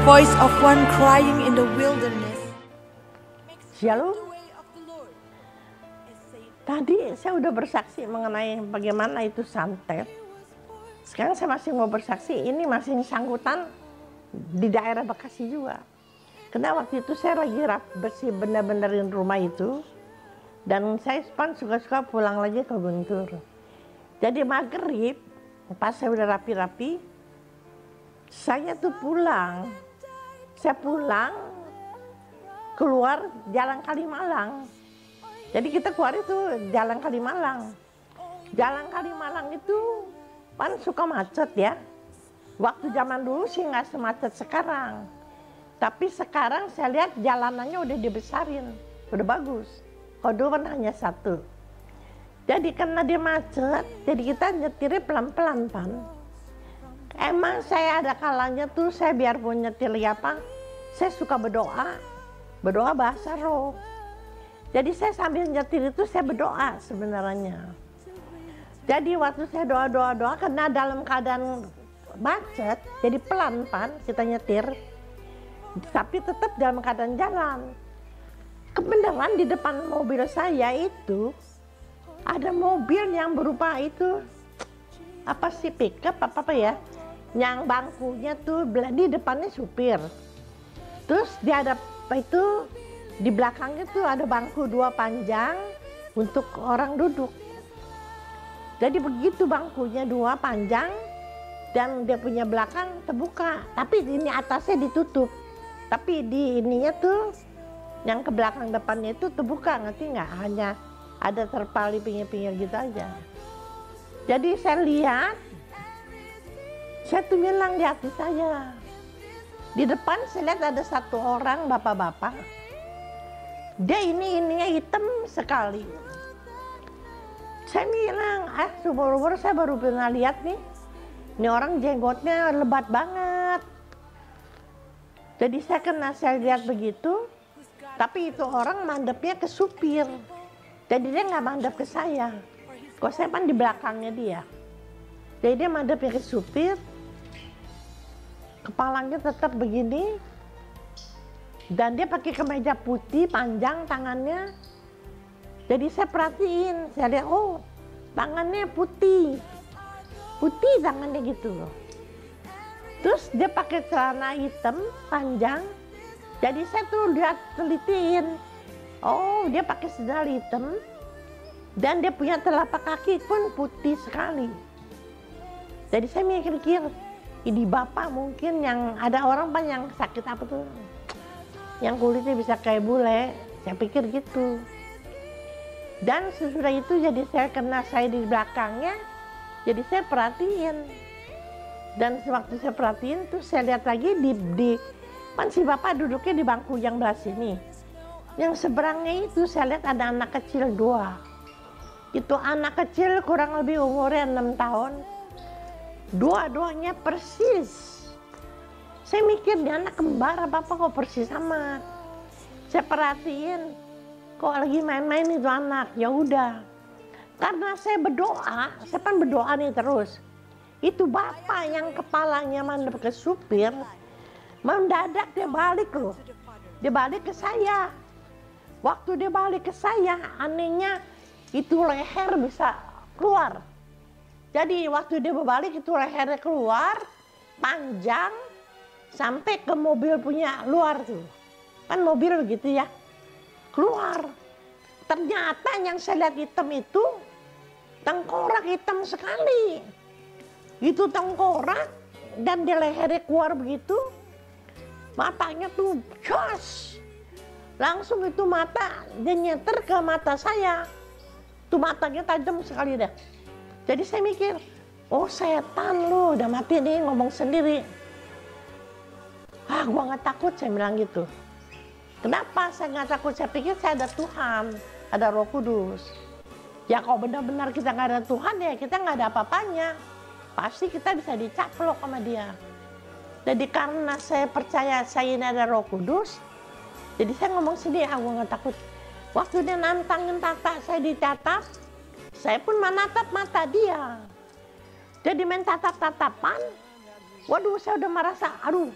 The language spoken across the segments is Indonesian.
voice of one crying in the wilderness. Shalom. Tadi saya udah bersaksi mengenai bagaimana itu santet. Sekarang saya masih mau bersaksi, ini masih sangkutan di daerah Bekasi juga. Karena waktu itu saya lagi bersih bener-benerin rumah itu. Dan saya suka-suka pulang lagi ke Guntur. Jadi maghrib, pas saya udah rapi-rapi, saya tuh pulang. Saya pulang, keluar Jalan Kalimalang. Jadi kita keluar itu Jalan Kalimalang. Jalan Kalimalang itu kan suka macet ya. Waktu zaman dulu sih nggak semacet sekarang. Tapi sekarang saya lihat jalanannya udah dibesarin, udah bagus. Kalau dulu kan hanya satu. Jadi karena dia macet, jadi kita nyetirnya pelan-pelan Pan. Emang saya ada kalanya tuh saya biarpun nyetir ya apa, saya suka berdoa bahasa roh. Jadi saya sambil nyetir itu saya berdoa sebenarnya. Jadi waktu saya doa karena dalam keadaan macet, jadi pelan Pan kita nyetir, tapi tetap dalam keadaan jalan. Kebenaran di depan mobil saya itu ada mobil yang berupa itu apa sih pickup apa ya, yang bangkunya tuh di depannya supir, terus dia ada itu di belakangnya tuh ada bangku dua panjang untuk orang duduk. Jadi begitu bangkunya dua panjang dan dia punya belakang terbuka, tapi ini atasnya ditutup, tapi di ininya tuh yang ke belakang depannya itu terbuka, ngerti nggak? Hanya ada terpal di pinggir-pinggir gitu aja. Jadi saya lihat, saya tuh bilang di hati saya, di depan saya lihat ada satu orang bapak-bapak, dia ininya hitam sekali. Saya bilang, seumur-umur saya baru pernah lihat nih, ini orang jenggotnya lebat banget. Jadi saya lihat begitu, tapi itu orang mandepnya ke supir. Jadi dia nggak mandep ke saya. Kok saya kan di belakangnya dia. Jadi dia mandepnya ke supir, kepalanya tetap begini, dan dia pakai kemeja putih panjang tangannya. Jadi saya perhatiin, saya lihat oh tangannya putih tangannya gitu loh. Terus dia pakai celana hitam panjang. Jadi saya tuh lihat telitiin, oh dia pakai sendal hitam dan dia punya telapak kaki pun putih sekali. Jadi saya mikir, ini bapak mungkin yang ada orang pan yang sakit apa tuh, yang kulitnya bisa kayak bule, saya pikir gitu. Dan sesudah itu jadi saya di belakangnya, jadi saya perhatiin. Dan sewaktu saya perhatiin tuh saya lihat lagi kan si bapak duduknya di bangku yang belah sini. Yang seberangnya itu saya lihat ada anak kecil dua. Itu anak kecil kurang lebih umurnya 6 tahun. Dua-duanya persis. Saya mikir dia anak kembar apa kok persis sama. Saya perhatiin, kok lagi main-main itu anak. Ya udah. Karena saya berdoa, saya kan berdoa nih terus. Itu bapak yang kepalanya mandep ke supir, mendadak dia balik loh. Dia balik ke saya. Waktu dia balik ke saya, anehnya itu leher bisa keluar. Jadi waktu dia berbalik itu lehernya keluar, panjang, sampai ke mobil punya luar tuh. Kan mobil begitu ya, keluar. Ternyata yang saya lihat hitam itu, tengkorak hitam sekali. Itu tengkorak dan di lehernya keluar begitu, matanya tuh jos. Langsung itu mata dia nyeter ke mata saya. Tuh matanya tajam sekali dah. Jadi saya mikir, oh setan lu udah mati nih ngomong sendiri. Gua nggak takut, saya bilang gitu. Kenapa saya nggak takut? Saya pikir saya ada Tuhan, ada Roh Kudus. Ya kalau benar-benar kita nggak ada Tuhan ya kita nggak ada apa-apanya. Pasti kita bisa dicaplok sama dia. Jadi karena saya percaya saya ini ada Roh Kudus, jadi saya ngomong sendiri, gue nggak takut. Waktu dia nantangin tata saya ditatap, saya pun menatap mata dia. Jadi main tatap-tatapan, waduh saya udah merasa, aduh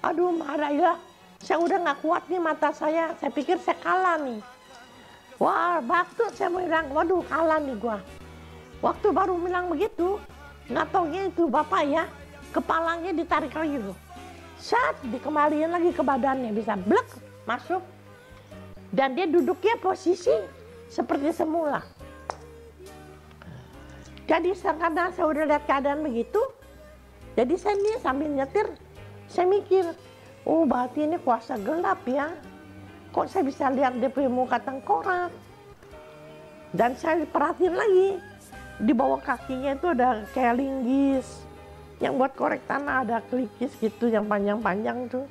Aduh, marah, saya udah nggak kuat nih mata saya pikir saya kalah nih. Wah, waktu saya bilang, waduh kalah nih gua. Waktu baru bilang begitu, nggak taunya itu bapak ya, kepalanya ditarik lagi loh. Saat dikembaliin lagi ke badannya, bisa blek masuk. Dan dia duduknya posisi seperti semula. Jadi karena saya udah lihat keadaan begitu, jadi saya nih sambil nyetir, saya mikir, oh berarti ini kuasa gelap ya. Kok saya bisa lihat dia punya muka tengkorak. Dan saya perhatiin lagi, di bawah kakinya itu ada kayak linggis. Yang buat korek tanah ada kelikis gitu yang panjang-panjang tuh.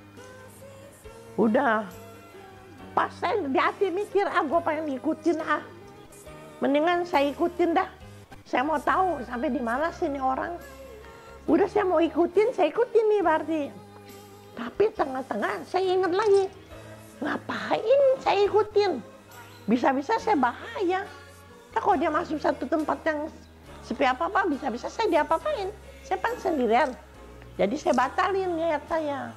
Udah, pas saya di hati mikir, gue pengen ikutin mendingan saya ikutin dah. Saya mau tahu sampai di mana sih ini orang. Udah saya mau ikutin, saya ikutin nih berarti. Tapi tengah-tengah saya ingat lagi, ngapain saya ikutin? Bisa-bisa saya bahaya. Nah, kalau dia masuk satu tempat yang sepi apa-apa, bisa-bisa saya diapa-apain. Saya kan sendirian. Jadi saya batalin niat saya.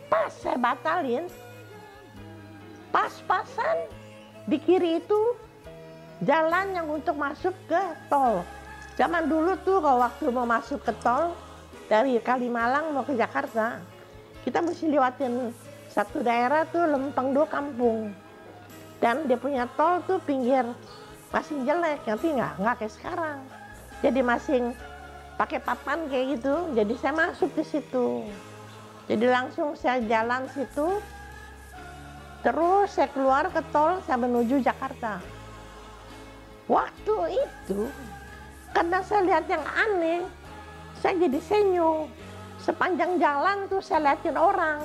Pas saya batalin, pas-pasan di kiri itu jalan yang untuk masuk ke tol. Zaman dulu tuh kalau waktu mau masuk ke tol dari Kalimalang mau ke Jakarta, kita mesti lewatin satu daerah tuh lempeng 2 kampung. Dan dia punya tol tuh pinggir masih jelek, tapi nggak kayak sekarang. Jadi masih pakai papan kayak gitu. Jadi saya masuk ke situ. Jadi langsung saya jalan situ. Terus saya keluar ke tol, saya menuju Jakarta. Waktu itu, karena saya lihat yang aneh, saya jadi senyum. Sepanjang jalan tuh saya liatin orang.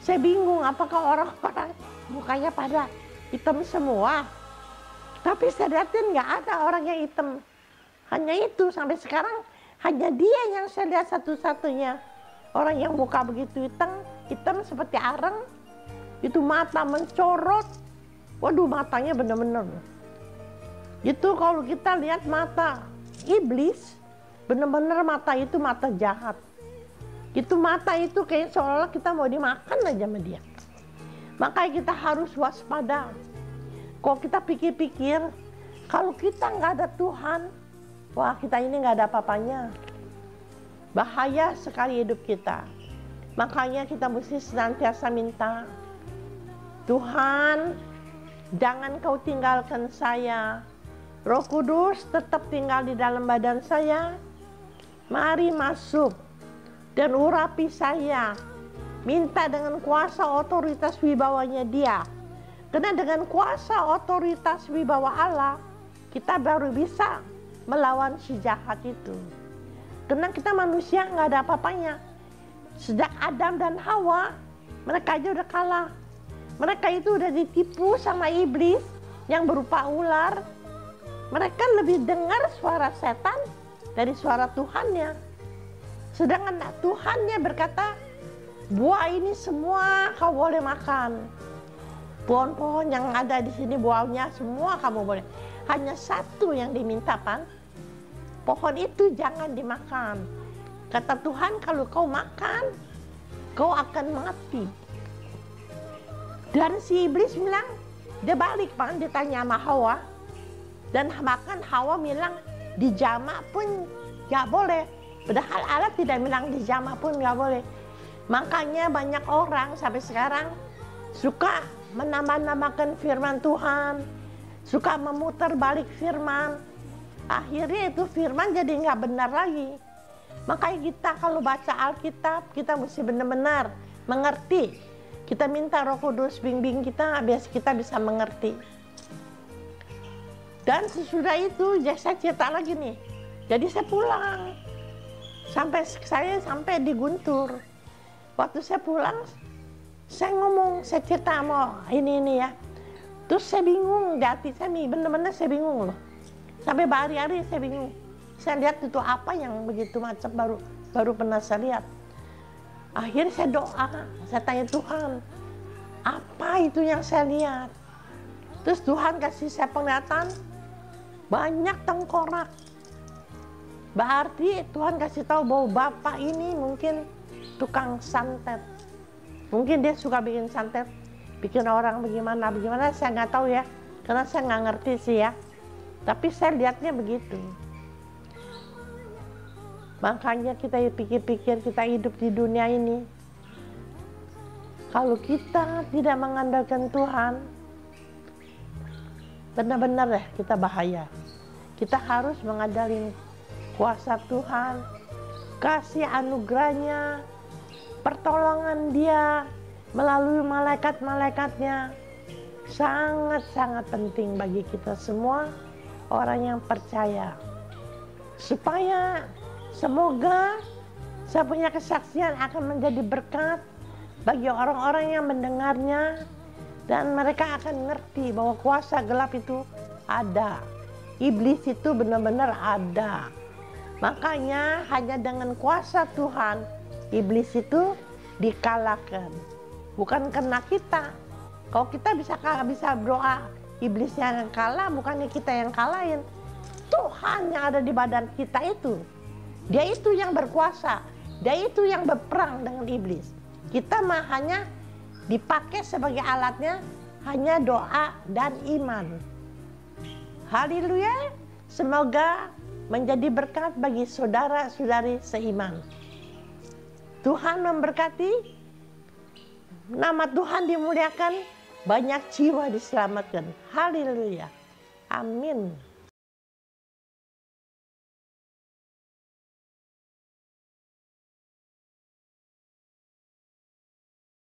Saya bingung apakah orang-orang mukanya pada hitam semua. Tapi saya liatin nggak ada orang yang hitam. Hanya itu, sampai sekarang hanya dia yang saya lihat satu-satunya. Orang yang muka begitu hitam seperti areng. Itu mata mencorot. Waduh, matanya bener-bener. Itu kalau kita lihat mata iblis, bener-bener mata itu mata jahat. Itu mata itu kayak seolah kita mau dimakan aja sama dia. Makanya kita harus waspada. Kalau kita pikir-pikir, kalau kita nggak ada Tuhan, wah kita ini nggak ada apa-apanya. Bahaya sekali hidup kita. Makanya kita mesti senantiasa minta, Tuhan, jangan kau tinggalkan saya. Roh Kudus tetap tinggal di dalam badan saya. Mari masuk dan urapi saya. Minta dengan kuasa otoritas wibawanya dia. Karena dengan kuasa otoritas wibawa Allah, kita baru bisa melawan si jahat itu. Karena kita manusia nggak ada apa-apanya. Sejak Adam dan Hawa, mereka aja udah kalah. Mereka itu udah ditipu sama iblis yang berupa ular. Mereka lebih dengar suara setan dari suara Tuhannya. Sedangkan Tuhannya berkata, buah ini semua kau boleh makan. Pohon-pohon yang ada di sini buahnya semua kamu boleh. Hanya satu yang dimintakan, pohon itu jangan dimakan. Kata Tuhan, kalau kau makan, kau akan mati. Dan si iblis bilang, dia balik kan, ditanya sama Hawa. Dan bahkan Hawa bilang dijama pun gak boleh. Padahal Allah tidak bilang dijama pun gak boleh. Makanya banyak orang sampai sekarang suka menambah-nambahkan firman Tuhan. Suka memutar balik firman. Akhirnya itu firman jadi gak benar lagi. Makanya kita kalau baca Alkitab, kita mesti benar-benar mengerti. Kita minta Roh Kudus bimbing kita, biar kita bisa mengerti. Dan sesudah itu, saya cerita lagi nih. Jadi saya pulang. Saya sampai di Guntur. Waktu saya pulang, saya ngomong, saya cerita mau ini ya. Terus saya bingung, di hati saya nih, bener-bener saya bingung loh. Sampai berhari-hari saya bingung. Saya lihat itu apa yang begitu macam baru pernah saya lihat. Akhirnya saya doa, saya tanya Tuhan, apa itu yang saya lihat? Terus Tuhan kasih saya penglihatan, banyak tengkorak. Berarti Tuhan kasih tahu bahwa bapak ini mungkin tukang santet. Mungkin dia suka bikin santet, bikin orang bagaimana, saya nggak tahu ya. Karena saya nggak ngerti sih ya. Tapi saya lihatnya begitu. Makanya kita pikir-pikir, kita hidup di dunia ini. Kalau kita tidak mengandalkan Tuhan, benar-benar ya kita bahaya. Kita harus mengandalkan kuasa Tuhan, kasih anugerahnya, pertolongan Dia melalui malaikat-malaikatnya. Sangat-sangat penting bagi kita semua orang yang percaya. Supaya semoga saya punya kesaksian akan menjadi berkat bagi orang-orang yang mendengarnya, dan mereka akan ngerti bahwa kuasa gelap itu ada. Iblis itu benar-benar ada. Makanya hanya dengan kuasa Tuhan, iblis itu dikalahkan. Bukan karena kita. Kalau kita bisa berdoa, iblisnya yang kalah, bukannya kita yang kalahin. Tuhan yang ada di badan kita itu. Dia itu yang berkuasa. Dia itu yang berperang dengan iblis. Kita mah hanya dipakai sebagai alatnya, hanya doa dan iman. Haleluya. Semoga menjadi berkat bagi saudara-saudari seiman. Tuhan memberkati. Nama Tuhan dimuliakan. Banyak jiwa diselamatkan. Haleluya. Amin.